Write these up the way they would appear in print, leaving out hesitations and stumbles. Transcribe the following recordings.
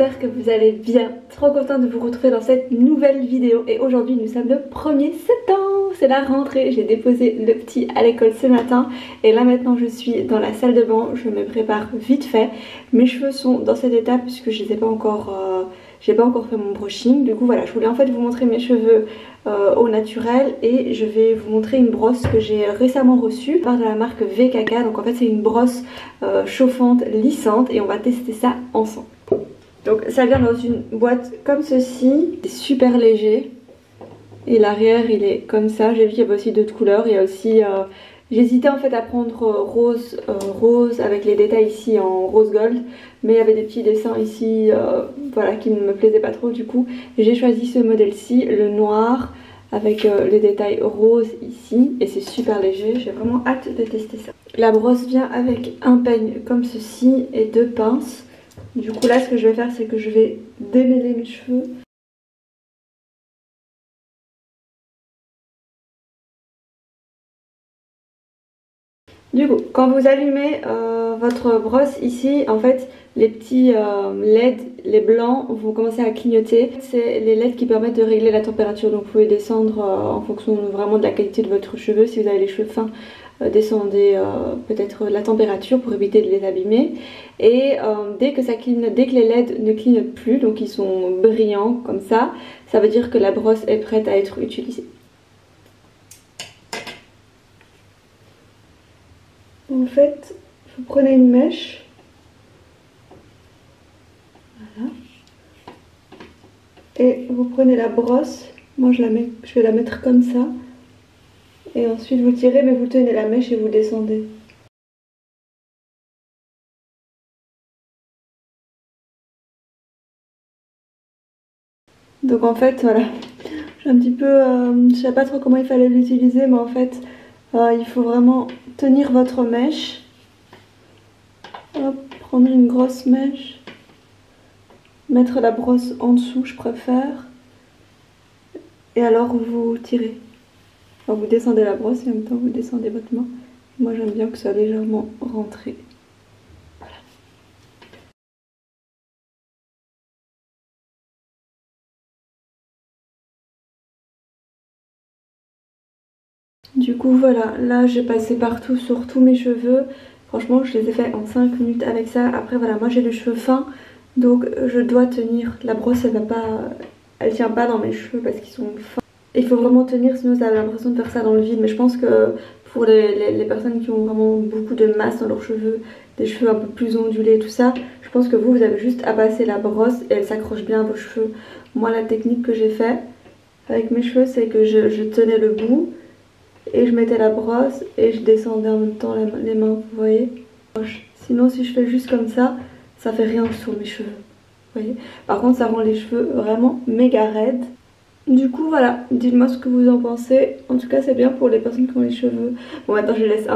j'espère que vous allez bien. Trop contente de vous retrouver dans cette nouvelle vidéo. Et aujourd'hui nous sommes le 1er septembre, c'est la rentrée. J'ai déposé le petit à l'école ce matin. Et là maintenant je suis dans la salle de bain, je me prépare vite fait. Mes cheveux sont dans cet état puisque je les ai pas encore... j'ai pas encore fait mon brushing. Du coup voilà, je voulais en fait vous montrer mes cheveux au naturel. Et je vais vous montrer une brosse que j'ai récemment reçue par de la marque VKK. Donc en fait c'est une brosse chauffante, lissante. Et on va tester ça ensemble. Donc ça vient dans une boîte comme ceci. C'est super léger. Et l'arrière il est comme ça. J'ai vu qu'il y avait aussi d'autres couleurs. Il y a aussi... j'hésitais en fait à prendre rose avec les détails ici en rose gold. Mais il y avait des petits dessins ici voilà, qui ne me plaisaient pas trop. Du coup j'ai choisi ce modèle-ci, le noir, avec les détails roses ici. Et c'est super léger, j'ai vraiment hâte de tester ça. La brosse vient avec un peigne comme ceci et deux pinces. Du coup là ce que je vais faire c'est que je vais démêler mes cheveux. Du coup, quand vous allumez votre brosse ici, en fait, les petits LED, les blancs, vont commencer à clignoter. C'est les LED qui permettent de régler la température. Donc vous pouvez descendre en fonction vraiment de la qualité de votre cheveu. Si vous avez les cheveux fins, descendez peut-être la température pour éviter de les abîmer. Et dès que les LED ne clignotent plus, donc ils sont brillants comme ça veut dire que la brosse est prête à être utilisée. En fait, vous prenez une mèche, voilà, et vous prenez la brosse. Moi je vais la mettre comme ça, et ensuite vous tirez, mais vous tenez la mèche et vous descendez. Donc en fait, voilà, j'ai un petit peu, je sais pas trop comment il fallait l'utiliser, mais en fait, il faut vraiment tenir votre mèche. Hop, prendre une grosse mèche, mettre la brosse en dessous, je préfère, et alors vous tirez. Alors vous descendez la brosse et en même temps vous descendez votre main. Moi j'aime bien que ça soit légèrement rentré. Voilà. Du coup voilà, là j'ai passé partout sur tous mes cheveux. Franchement je les ai fait en 5 minutes avec ça. Après voilà, moi j'ai les cheveux fins, donc je dois tenir. La brosse elle tient pas dans mes cheveux parce qu'ils sont fins. Il faut vraiment tenir, sinon vous avez l'impression de faire ça dans le vide. Mais je pense que pour les personnes qui ont vraiment beaucoup de masse dans leurs cheveux, des cheveux un peu plus ondulés et tout ça, je pense que vous avez juste à passer la brosse et elle s'accroche bien à vos cheveux. Moi la technique que j'ai fait avec mes cheveux, c'est que je tenais le bout et je mettais la brosse et je descendais en même temps les mains, vous voyez. Sinon si je fais juste comme ça fait rien sur mes cheveux, vous voyez. Par contre ça rend les cheveux vraiment méga raides. Du coup voilà, dites-moi ce que vous en pensez. En tout cas c'est bien pour les personnes qui ont les cheveux. Bon maintenant je les laisse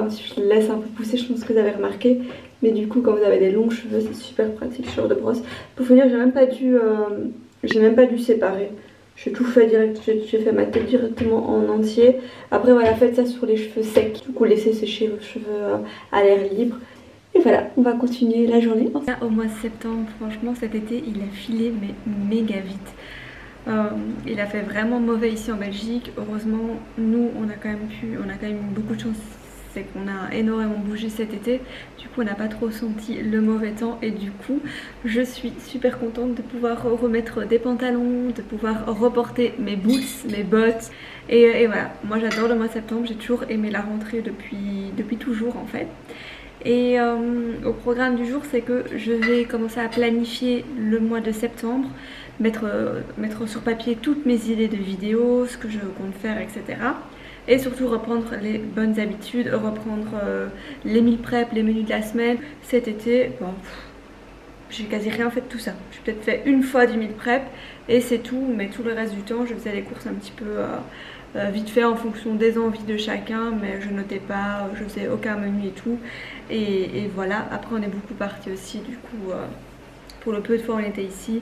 un peu pousser, je pense que vous avez remarqué. Mais du coup quand vous avez des longs cheveux c'est super pratique ce genre de brosse. Pour finir j'ai même pas dû séparer. J'ai tout fait direct, j'ai fait ma tête directement en entier. Après voilà, faites ça sur les cheveux secs. Du coup laissez sécher vos cheveux à l'air libre. Et voilà, on va continuer la journée. Là, au mois de septembre, franchement cet été il a filé mais méga vite. Il a fait vraiment mauvais ici en Belgique. Heureusement nous on a quand même eu beaucoup de chance, c'est qu'on a énormément bougé cet été. Du coup on n'a pas trop senti le mauvais temps. Et du coup je suis super contente de pouvoir remettre des pantalons, de pouvoir reporter mes boots, mes bottes. Et voilà, moi j'adore le mois de septembre. J'ai toujours aimé la rentrée depuis toujours en fait. Et au programme du jour c'est que je vais commencer à planifier le mois de septembre, mettre sur papier toutes mes idées de vidéos, ce que je compte faire, etc. Et surtout reprendre les bonnes habitudes, reprendre les meal prep, les menus de la semaine. Cet été, bon, j'ai quasi rien fait de tout ça. J'ai peut-être fait une fois du meal prep et c'est tout, mais tout le reste du temps je faisais les courses un petit peu vite fait en fonction des envies de chacun, mais je notais pas, je faisais aucun menu et tout. Et voilà, après on est beaucoup parti aussi, du coup pour le peu de fois on était ici,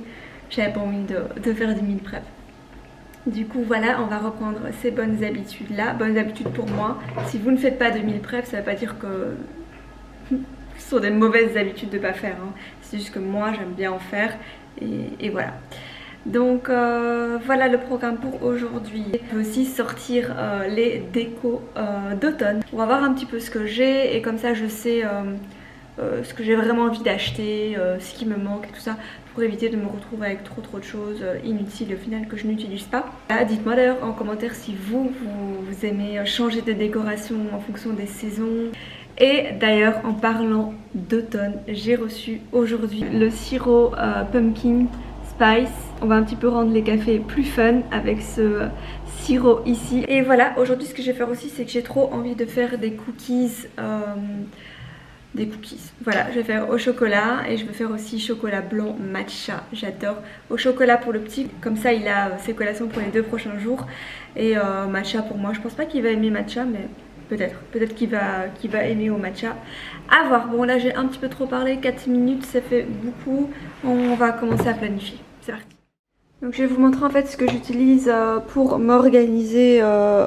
j'avais pas envie de faire du meal prep. Du coup voilà, on va reprendre ces bonnes habitudes là, bonnes habitudes pour moi. Si vous ne faites pas de meal prep, ça veut pas dire que ce sont des mauvaises habitudes de pas faire, hein. C'est juste que moi j'aime bien en faire et voilà. Donc voilà le programme pour aujourd'hui. Je vais aussi sortir les décos d'automne. On va voir un petit peu ce que j'ai et comme ça je sais ce que j'ai vraiment envie d'acheter, ce qui me manque et tout ça, pour éviter de me retrouver avec trop de choses inutiles au final que je n'utilise pas. Dites-moi d'ailleurs en commentaire si vous aimez changer de décoration en fonction des saisons. Et d'ailleurs en parlant d'automne, j'ai reçu aujourd'hui le sirop pumpkin spice. On va un petit peu rendre les cafés plus fun avec ce sirop ici. Et voilà, aujourd'hui ce que je vais faire aussi, c'est que j'ai trop envie de faire des cookies. Voilà, je vais faire au chocolat et je vais faire aussi chocolat blanc matcha. J'adore. Au chocolat pour le petit, comme ça il a ses collations pour les 2 prochains jours. Et matcha pour moi, je pense pas qu'il va aimer matcha, mais peut-être qu'il va aimer au matcha. À voir. Bon là j'ai un petit peu trop parlé, 4 minutes ça fait beaucoup. On va commencer à planifier. C'est parti. Donc je vais vous montrer en fait ce que j'utilise pour m'organiser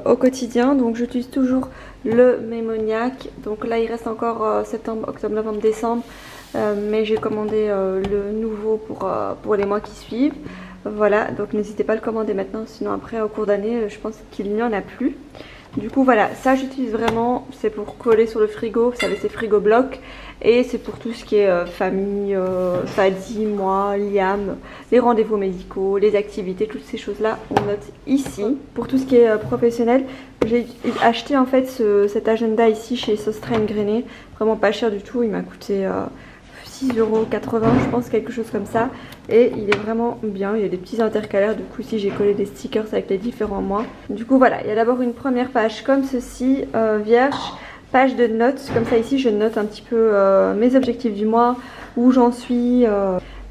au quotidien. Donc j'utilise toujours le Mémoniac. Donc là il reste encore septembre, octobre, novembre, décembre. Mais j'ai commandé le nouveau pour les mois qui suivent. Voilà, donc n'hésitez pas à le commander maintenant, sinon après au cours d'année je pense qu'il n'y en a plus. Du coup voilà, ça j'utilise vraiment, c'est pour coller sur le frigo, vous savez c'est frigo bloc. Et c'est pour tout ce qui est famille, Fadi, moi, Liam, les rendez-vous médicaux, les activités, toutes ces choses là on note ici. Pour tout ce qui est professionnel, j'ai acheté en fait cet agenda ici chez Sostra Grainé, vraiment pas cher du tout, il m'a coûté 6,80 € je pense, quelque chose comme ça. Et il est vraiment bien, il y a des petits intercalaires, du coup ici j'ai collé des stickers avec les différents mois. Du coup voilà, il y a d'abord une première page comme ceci, vierge, page de notes, comme ça ici je note un petit peu mes objectifs du mois, où j'en suis,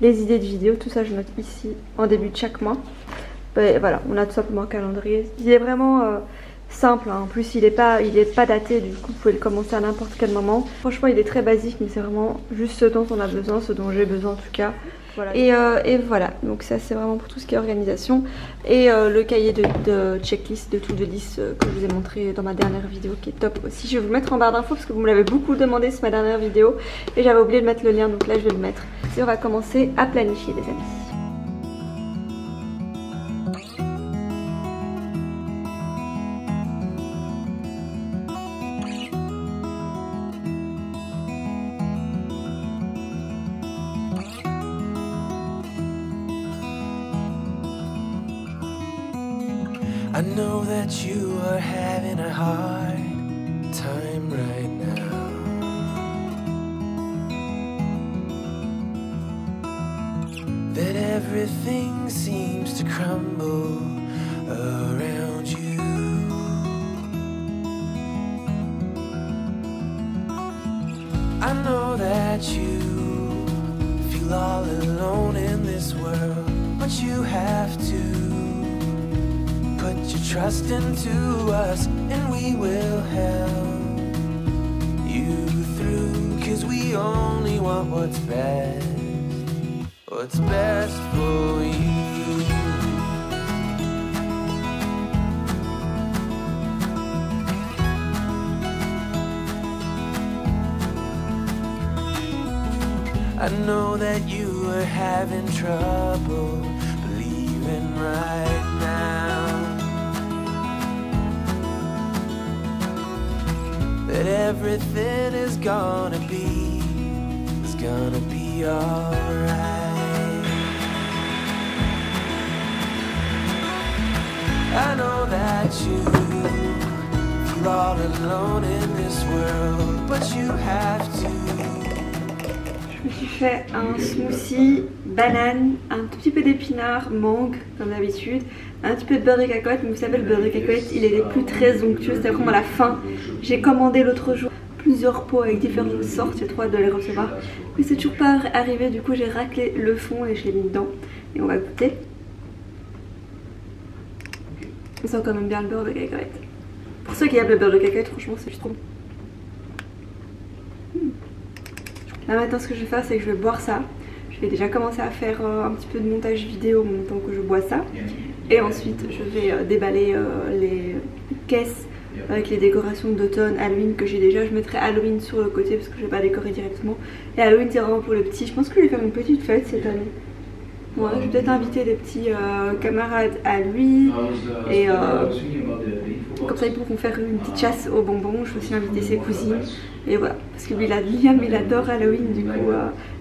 les idées de vidéos, tout ça je note ici en début de chaque mois. Et voilà, on a tout simplement un calendrier, il est vraiment simple, hein. En plus il est pas daté, du coup vous pouvez le commencer à n'importe quel moment. Franchement il est très basique mais c'est vraiment juste ce dont on a besoin, ce dont j'ai besoin en tout cas. Voilà. Et voilà, donc ça c'est vraiment pour tout ce qui est organisation. Et le cahier de checklist, de to-do list que je vous ai montré dans ma dernière vidéo qui est top aussi. Je vais vous le mettre en barre d'infos parce que vous me l'avez beaucoup demandé sur ma dernière vidéo. Et j'avais oublié de mettre le lien, donc là je vais le mettre. Et on va commencer à planifier les amis. I know that you are having a hard time right now. That everything seems to crumble around you. I know that you feel all alone in this world, but you have to put your trust into us and we will help you through, 'cause we only want what's best for you. I know that you are having trouble believing right now that everything is gonna be alright. I know that you feel all alone in this world, but you have to. Je me suis fait un smoothie, banane, un tout petit peu d'épinards, mangue comme d'habitude, un petit peu de beurre de cacahuète, mais vous savez le beurre de cacahuète il est plus très onctueux, c'était vraiment la fin. J'ai commandé l'autre jour plusieurs pots avec différentes sortes, j'ai trop hâte de les recevoir. Mais c'est toujours pas arrivé, du coup j'ai raclé le fond et je l'ai mis dedans. Et on va goûter. On sent quand même bien le beurre de cacahuète. Pour ceux qui aiment le beurre de cacahuète, franchement c'est juste trop bon. Là maintenant ce que je vais faire c'est que je vais boire ça. Je vais déjà commencer à faire un petit peu de montage vidéo en même temps que je bois ça. Et ensuite je vais déballer les caisses avec les décorations d'automne, Halloween que j'ai déjà. Je mettrai Halloween sur le côté parce que je vais pas décorer directement. Et Halloween c'est vraiment pour le petit. Je pense que je vais faire une petite fête cette année. Bon, je vais peut-être inviter des petits camarades à lui et comme ça ils pourront faire une petite chasse aux bonbons. Je vais aussi inviter ses cousines et voilà, parce que lui il adore Halloween. Du coup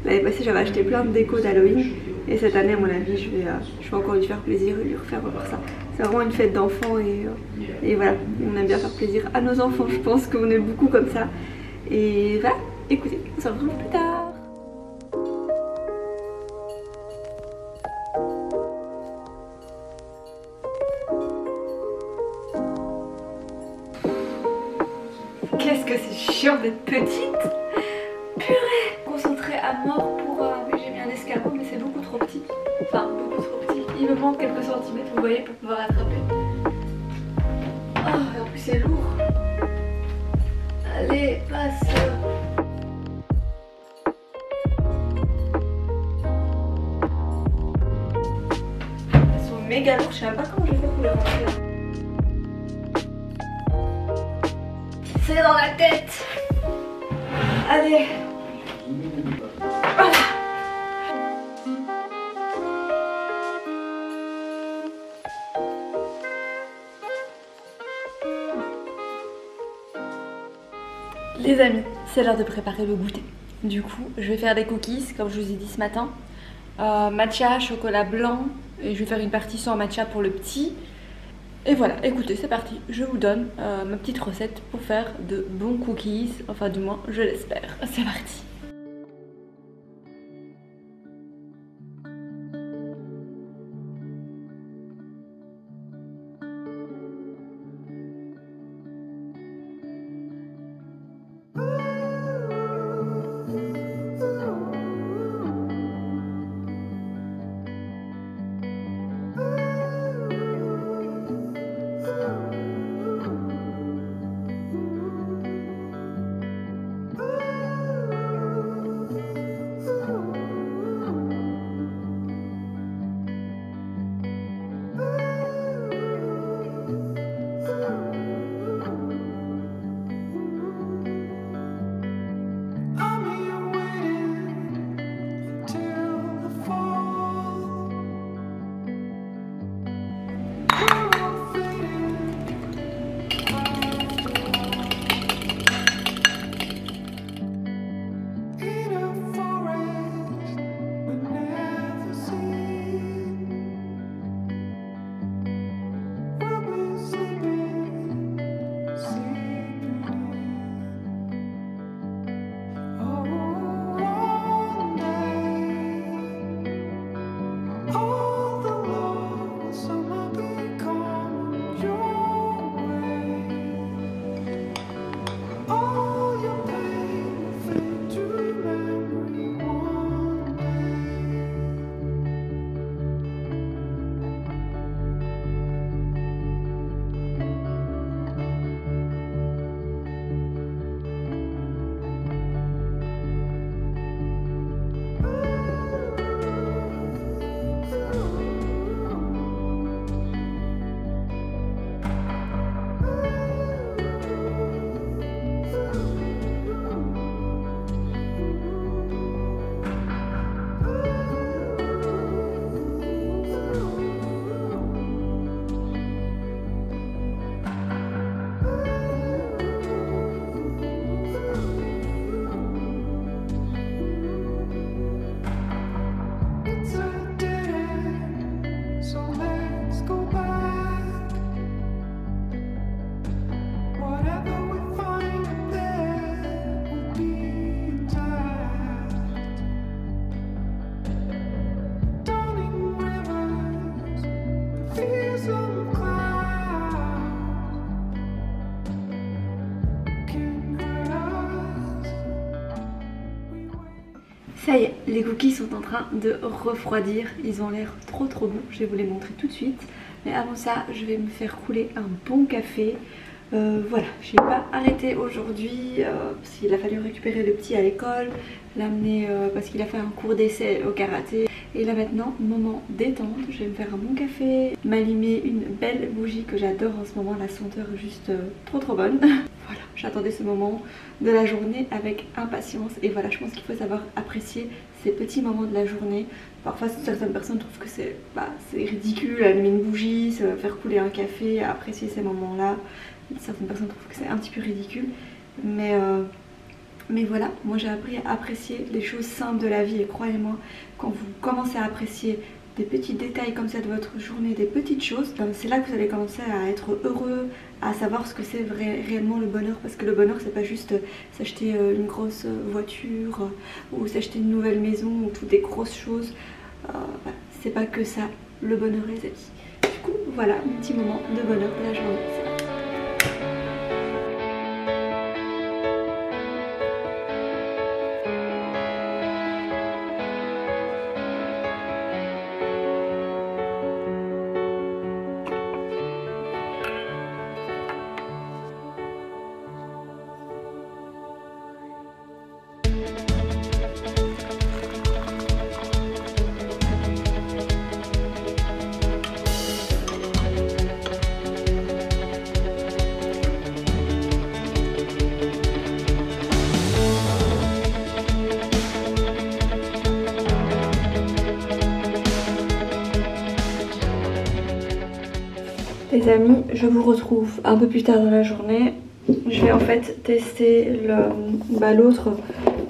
l'année passée j'avais acheté plein de déco d'Halloween et cette année à mon avis je vais encore lui faire plaisir et lui refaire ça. C'est vraiment une fête d'enfants et voilà, on aime bien faire plaisir à nos enfants. Je pense qu'on est beaucoup comme ça et voilà, écoutez, on se retrouve plus tard. Qu'est-ce que c'est chiant d'être petite. Purée. Concentrée à mort pour... oui, j'ai mis un escargot mais c'est beaucoup trop petit. Enfin beaucoup trop petit. Il me manque quelques centimètres, vous voyez, pour pouvoir attraper. Oh, et en plus c'est lourd. Allez, passe. Elles sont méga lourdes, je sais même pas comment je vais faire pour les rentrer là. C'est dans la tête. Allez. Voilà. Les amis, c'est l'heure de préparer le goûter. Du coup, je vais faire des cookies, comme je vous ai dit ce matin. Matcha, chocolat blanc. Et je vais faire une partie sans matcha pour le petit. Et voilà, écoutez, c'est parti. Je vous donne ma petite recette pour faire de bons cookies. Enfin, du moins, je l'espère. C'est parti. Ça y est, les cookies sont en train de refroidir. Ils ont l'air trop bons. Je vais vous les montrer tout de suite. Mais avant ça, je vais me faire couler un bon café. Voilà, j'ai pas arrêté aujourd'hui parce qu'il a fallu récupérer le petit à l'école, l'amener parce qu'il a fait un cours d'essai au karaté. Et là maintenant, moment détente, je vais me faire un bon café, m'allumer une belle bougie que j'adore en ce moment, la senteur est juste trop bonne. voilà, j'attendais ce moment de la journée avec impatience. Et voilà, je pense qu'il faut savoir apprécier ces petits moments de la journée. Parfois certaines personnes trouvent que c'est ridicule, allumer une bougie, faire couler un café, apprécier ces moments là. Certaines personnes trouvent que c'est un petit peu ridicule. Mais voilà, moi j'ai appris à apprécier les choses simples de la vie. Et croyez-moi, quand vous commencez à apprécier des petits détails comme ça de votre journée, des petites choses, c'est là que vous allez commencer à être heureux, à savoir ce que c'est réellement le bonheur. Parce que le bonheur, c'est pas juste s'acheter une grosse voiture ou s'acheter une nouvelle maison ou toutes des grosses choses. Voilà, c'est pas que ça le bonheur, les amis. Du coup voilà, mon petit moment de bonheur de la journée. Les amis, je vous retrouve un peu plus tard dans la journée. Je vais en fait tester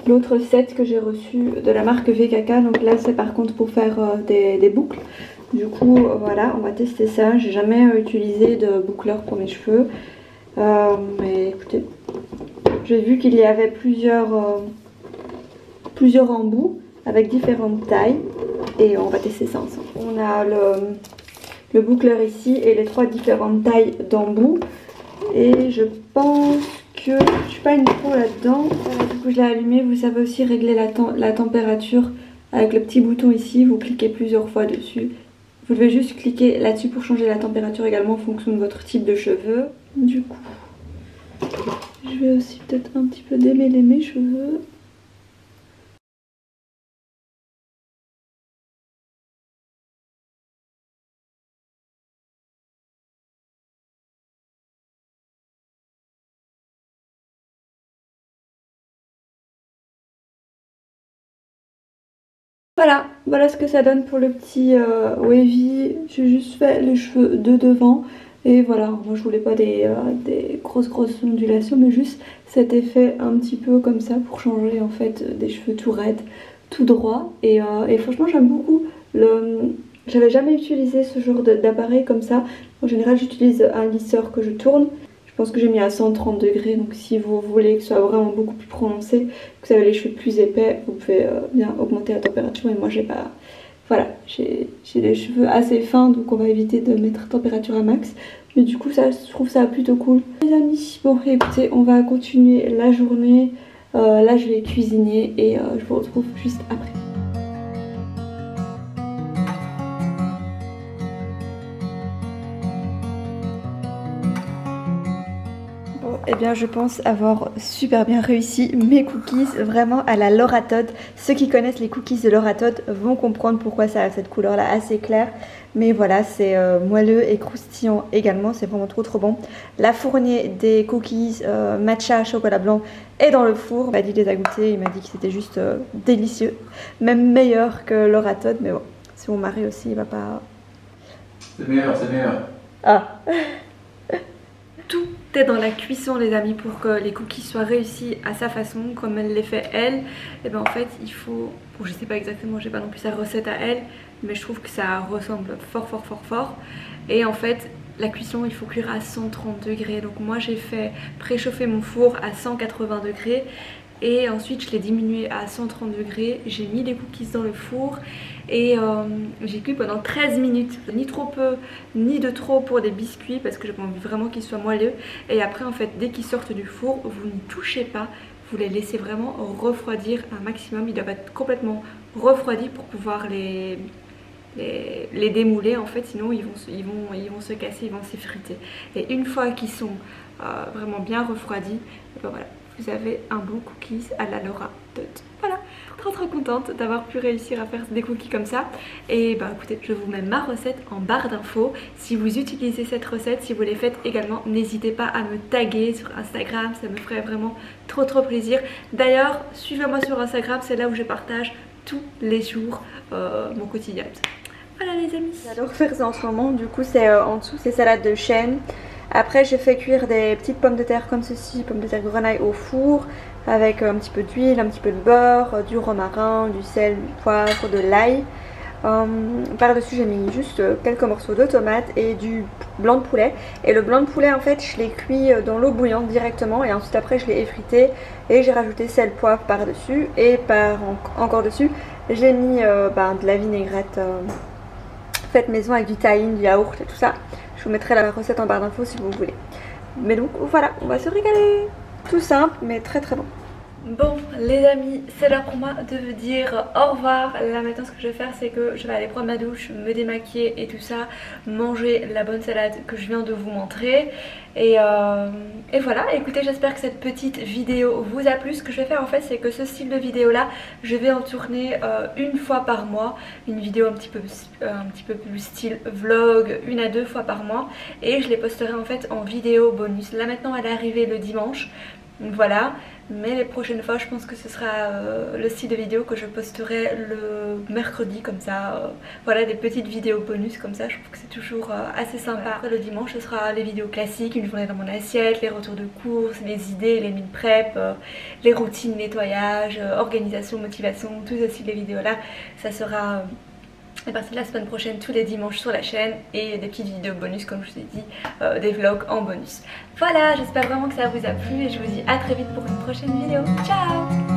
l'autre set que j'ai reçu de la marque VKK. Donc là c'est par contre pour faire des boucles. Du coup voilà, on va tester ça. J'ai jamais utilisé de boucleur pour mes cheveux. Mais écoutez, j'ai vu qu'il y avait plusieurs embouts avec différentes tailles. Et on va tester ça ensemble. On a le boucleur ici et les 3 différentes tailles d'embout. Et je pense que je suis pas une pro là-dedans. Voilà, du coup je l'ai allumé. Vous savez aussi régler la température avec le petit bouton ici. Vous cliquez plusieurs fois dessus. Vous devez juste cliquer là-dessus pour changer la température également en fonction de votre type de cheveux. Du coup, je vais aussi peut-être un petit peu démêler mes cheveux. Voilà ce que ça donne pour le petit wavy. J'ai juste fait les cheveux de devant. Et voilà, moi je voulais pas des grosses ondulations, mais juste cet effet un petit peu comme ça pour changer en fait des cheveux tout raides, tout droits. Et franchement j'aime beaucoup. J'avais jamais utilisé ce genre d'appareil comme ça. En général j'utilise un lisseur que je tourne. Je pense que j'ai mis à 130 degrés, donc si vous voulez que ce soit vraiment beaucoup plus prononcé, que vous avez les cheveux plus épais, vous pouvez bien augmenter la température. Et moi j'ai pas... Voilà, j'ai des cheveux assez fins, donc on va éviter de mettre température à max. Mais du coup ça, je trouve ça plutôt cool. Les amis, bon écoutez, on va continuer la journée. Là je vais cuisiner et je vous retrouve juste après. Eh bien je pense avoir super bien réussi mes cookies, vraiment à la Laura Todd. Ceux qui connaissent les cookies de Laura Todd vont comprendre pourquoi ça a cette couleur là assez claire. Mais voilà, c'est moelleux et croustillant également, c'est vraiment trop bon. La fournée des cookies matcha chocolat blanc est dans le four. Il m'a dit qu'il les a goûtés, il m'a dit que c'était juste délicieux. Même meilleur que Laura Todd, mais bon, si mon mari aussi il va pas... C'est meilleur, c'est meilleur. Ah. Tout est dans la cuisson les amis pour que les cookies soient réussis à sa façon comme elle les fait elle. Et ben en fait il faut, bon je sais pas exactement, j'ai pas non plus sa recette à elle, mais je trouve que ça ressemble fort. Et en fait la cuisson il faut cuire à 130 degrés. Donc moi j'ai fait préchauffer mon four à 180 degrés. Et ensuite je l'ai diminué à 130 degrés, j'ai mis les cookies dans le four et j'ai cuit pendant 13 minutes. Ni trop peu, ni de trop pour des biscuits parce que j'ai envie vraiment qu'ils soient moelleux. Et après en fait dès qu'ils sortent du four, vous n'y touchez pas, vous les laissez vraiment refroidir un maximum. Ils doivent être complètement refroidis pour pouvoir les démouler en fait, sinon ils vont se casser, ils vont s'effriter. Et une fois qu'ils sont vraiment bien refroidis, et ben voilà, vous avez un bon cookies à la Laura Todd. Voilà. trop contente d'avoir pu réussir à faire des cookies comme ça. Et bah écoutez, je vous mets ma recette en barre d'infos. Si vous utilisez cette recette, si vous les faites également, n'hésitez pas à me taguer sur Instagram, ça me ferait vraiment trop plaisir. D'ailleurs, suivez-moi sur Instagram, c'est là où je partage tous les jours mon quotidien. Voilà les amis. J'adore faire ça en ce moment, du coup c'est en dessous c'est salade de chêne. Après j'ai fait cuire des petites pommes de terre comme ceci, pommes de terre grenaille au four avec un petit peu d'huile, un petit peu de beurre, du romarin, du sel, du poivre, de l'ail. Par dessus j'ai mis juste quelques morceaux de tomates et du blanc de poulet. Et le blanc de poulet en fait je l'ai cuit dans l'eau bouillante directement et ensuite après je l'ai effrité et j'ai rajouté sel, poivre par dessus et encore dessus j'ai mis de la vinaigrette faite maison avec du tahine, du yaourt et tout ça. Je vous mettrai la recette en barre d'infos si vous voulez. Mais donc voilà, on va se régaler. Tout simple mais très bon. Bon les amis, c'est l'heure pour moi de vous dire au revoir. Là maintenant ce que je vais faire c'est que je vais aller prendre ma douche, me démaquiller et tout ça, manger la bonne salade que je viens de vous montrer. Et voilà, écoutez, j'espère que cette petite vidéo vous a plu. Ce que je vais faire en fait c'est que ce style de vidéo là, je vais en tourner une fois par mois. Une vidéo un petit peu plus style vlog, 1 à 2 fois par mois. Et je les posterai en fait en vidéo bonus. Là maintenant elle est arrivée le dimanche. Voilà, mais les prochaines fois je pense que ce sera le style de vidéo que je posterai le mercredi comme ça. Voilà, des petites vidéos bonus comme ça, je trouve que c'est toujours assez sympa. Après le dimanche ce sera les vidéos classiques, une journée dans mon assiette, les retours de courses, les idées, les meal prep, les routines, nettoyage, organisation, motivation, tout ce style de vidéos là, ça sera... à partir de la semaine prochaine tous les dimanches sur la chaîne et des petites vidéos bonus comme je vous ai dit, des vlogs en bonus. Voilà, j'espère vraiment que ça vous a plu et je vous dis à très vite pour une prochaine vidéo. Ciao!